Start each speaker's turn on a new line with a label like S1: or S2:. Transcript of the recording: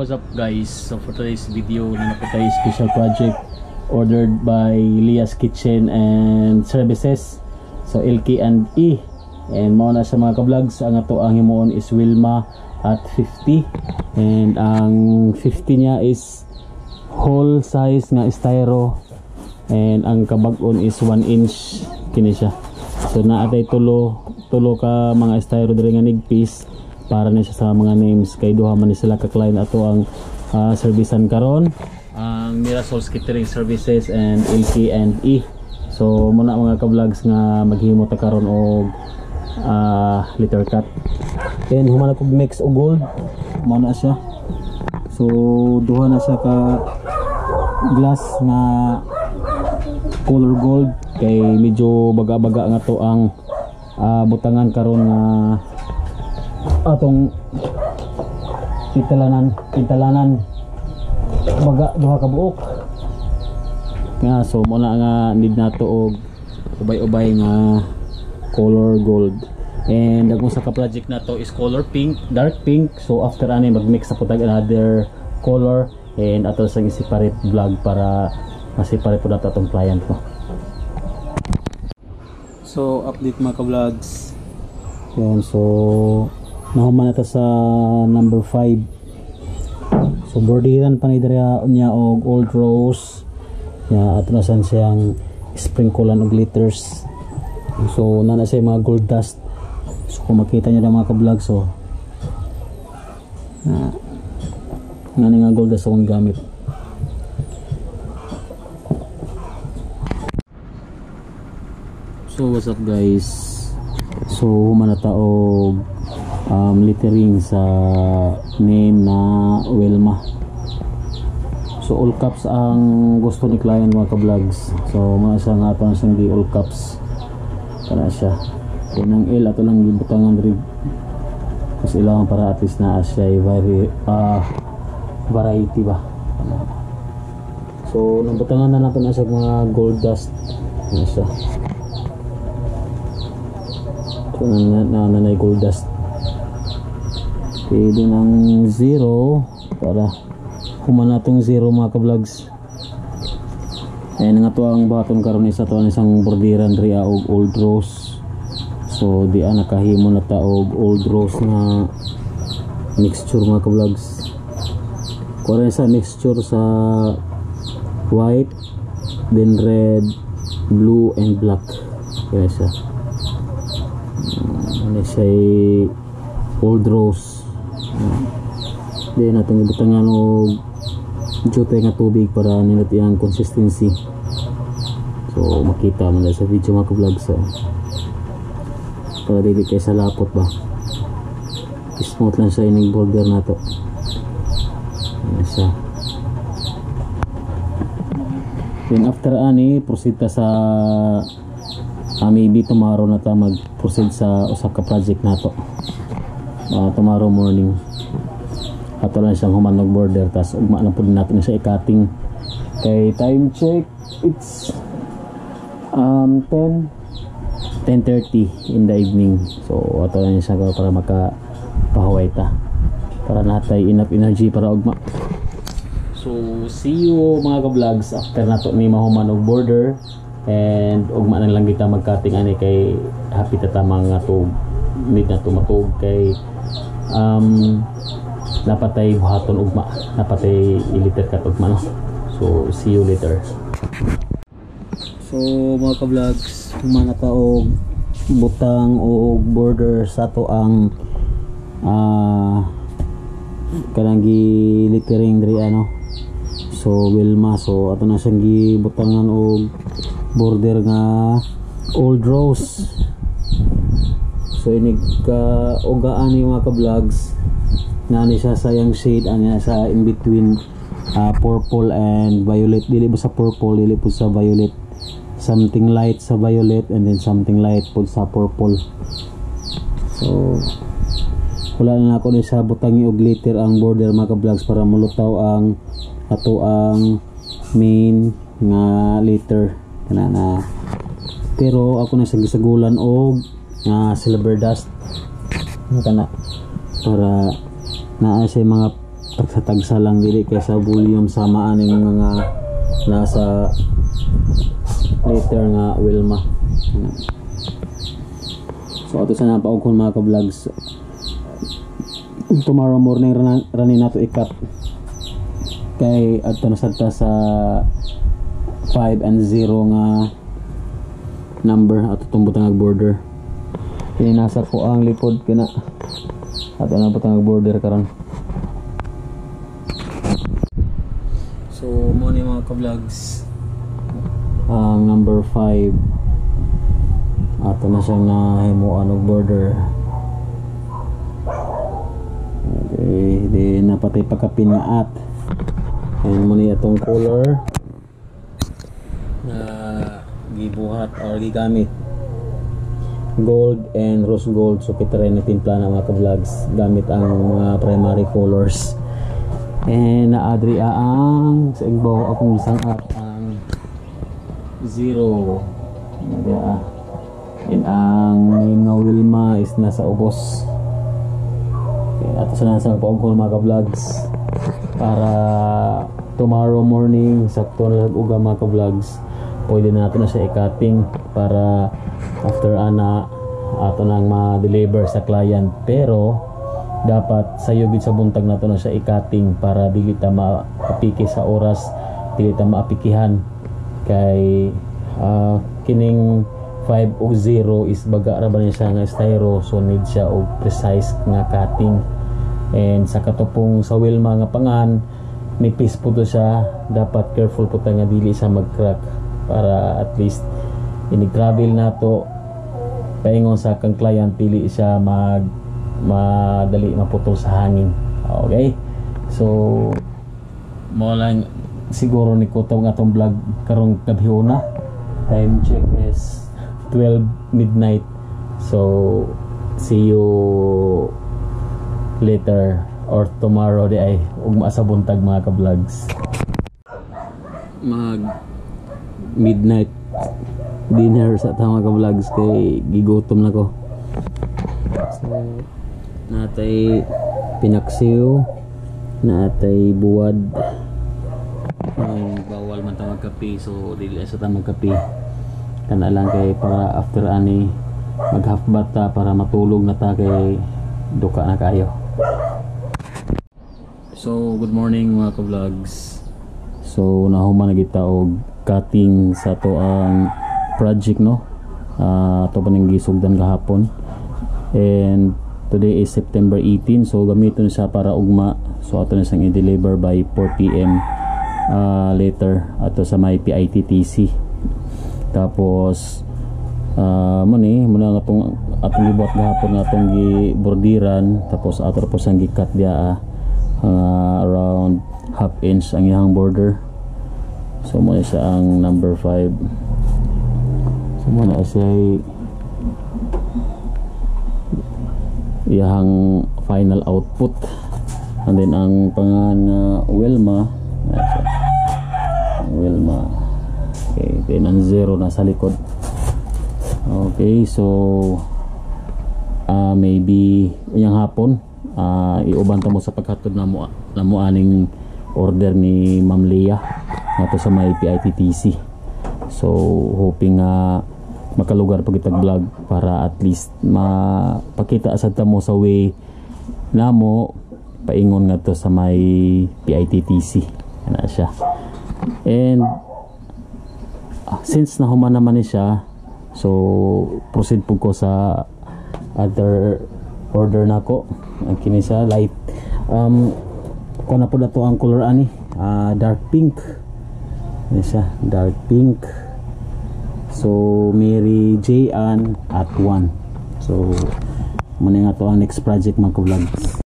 S1: what's up guys? So for today's video, na po tayo special project ordered by Lia's Kitchen and Services. So LK and E. And mao na sa mga ka-vlogs, ang ato ang himuon is Wilma at 50. And ang 50 niya is whole size nga styro. And ang kabag-on is 1 inch kini siya. So naatay tulo ka mga styro diri nga nigpiece para na siya sa mga names kay duha man ni sila ka client ato ang servicean karon ang Mirasol's Catering Services and LK and E. So muna mga ka-vlogs nga maghimo ta karon og liter cut. And humana kog mix og gold mo na siya. So duha na siya ka glass nga color gold kay medyo baga-baga nga to ang butangan karon nga atong tintalanan baga duha ka buok nga. So muna nga need nato og ubay-ubay nga color gold. And ang usa ka project nato is color pink, dark pink. So after ani mag-mix na po tag another color and ato sang separate vlog para ma-separate po nato atong client ko. So update mga ka-vlogs. Yan, so nahuman na ta sa number 5. So bordiran pa ni niya og old rose. Ya ato na san siyang sprinklean og glitters. So nana siya mga gold dust. So kung makita niyo na mga ka-vlog, so nani nga gold dust akong gamit. So what's up guys? So humana ta og lettering sa name na Wilma. So all caps ang gusto ni client mga ka-vlogs. So mga siya nga pa siyang di all caps para siya. Kung ang L ato lang gibutangan rig kasi ilang para at least na siya variety ba. So nabutangan na natin na siya mga gold dust na siya. So nanay gold dust. Pwede ng 0 para human natong 0 mga ka-vlogs. Ayan nga to ang baton karon isa to isang bordiran ri og old rose. So di nakahimo na ta og old rose na mixture mga ka-vlogs. Kuha sa mixture sa white, then red, blue and black. Kaya siya ano siya old rose. Then natin ibutangan og jute nga tubig para nindot iyang consistency. So makita man sa video mga ka-vlog. So para dili kay sa lapot ba, smooth lang sa ining border nato. Ano siya. Then after ani proceed ta sa maybe tomorrow na ta mag-proceed sa usa ka project nato. Tomorrow morning ato lang siyang humanog border, tas ugma na po din natin siya i-cutting. Kay time check, it's 10:30 in the evening. So ato lang siya para makapahuway ta para natay enough energy para ugma. So see you mga ka-vlogs after nato ni mahumanog border. And ugma na lang kita mag-cutting ani kay happy tatamang nga to need na tumatog kay napatay buhaton ugma, napatay iliter kat ugma no? So see you later. So mga ka-vlogs, humana ta og butang o border sa to ang kanang gi-littering diri ano. So Wilma, so ato na siyang gibutangan og border nga old rose. So inig ka ugaan ni mga ka-vlogs na ni siya sayang shade anya sa in between purple and violet. Dili ba sa purple, dili po sa violet, something light sa violet and then something light po sa purple. So wala na ako ni sa butangi og glitter ang border mga ka-vlogs para mulutaw ang ato ang main nga glitter na. Pero ako na sagisagulan og silver dust kana para naa siya mga tagsa lang dili kaysa volume samaan ng mga nasa letter nga Wilma. So ato sa napaugkon mga ka-vlogs, tomorrow morning ranin nato ikat kay ato nasagta sa 5 and 0 nga number ato itong butang border. Kini nasa ko ang likod kina ato na butang border karon. So mo ni mga ka-vlogs ang number 5 ato na siyang nahimuan og border. Okay, di napatay pagkapin nga at and mo ni atong color na gibuhat or gigamit gold and rose gold. So kita rin na timpla na mga ka-vlogs gamit ang mga primary colors. And naadri ang sa igbaw akong isang at ang 0 and ang name nga Wilma is nasa ubos. Okay, ato sa nasa paugkon mga ka-vlogs para tomorrow morning sakto na uga mga ka-vlogs pwede na natin na siya i-cutting para after ana ato nang ma-deliver sa client. Pero dapat sa yugid sa buntag nato na siya i-cutting para dili ta maapiki sa oras, dili ta maapikihan kay kining 500 is baga ra ba niya siya nga styro, so need siya og precise nga cutting. And sa katupong sa Wilma nga pangan nipis po to siya, dapat careful po tayo nga dili siya mag-crack para at least ini-gravel na to paingon sa kang client dili siya madali maputol sa hangin. Okay, so mo lang siguro ni ko nga atong vlog karong gabihuna. Time check is 12 midnight, so see you later or tomorrow di ay ug sa buntag mga ka-vlogs. Mag midnight dinner sa ta mga ka-vlogs kay gigutom na ko. So natay pinaksiw, natay buwad, bawal man ta magkape, so dili sa ta magkape kana lang kay para after ani mag half bath ta para matulog na ta kay duka na kayo. So good morning mga ka-vlogs. So nahuman na kita og cutting sa to ang project no. Ato pa ning gisugdan kahapon. And today is September 18, so gamiton siya para ugma. So ato na siyang i-deliver by 4 PM later ato sa may PITTC. Tapos muna nga atong gibuhat gahapon nga atong gibordiran, tapos ato po sang gikat dia around half inch ang iyang border. So mo siya ang number 5. So mo na siya iyang final output. And then ang pangalan Wilma. Wilma. Okay, then ang 0 nasa likod. Okay, so maybe yung hapon iuban ta mo sa paghatod na mo aning order ni Ma'am Leah nato sa may PITTC. So hoping makalugar pag itag vlog para at least mapakita asad ta mo sa way namo paingon nga to sa may PITTC ana siya. And since nahuman naman ni siya, so proceed po ko sa other order nako. Ang kini sa light ko na po dato ang color ani dark pink. Ini siya dark pink. So Mary J Ann at 1. So muna nga to ang next project mga ka-vlogs.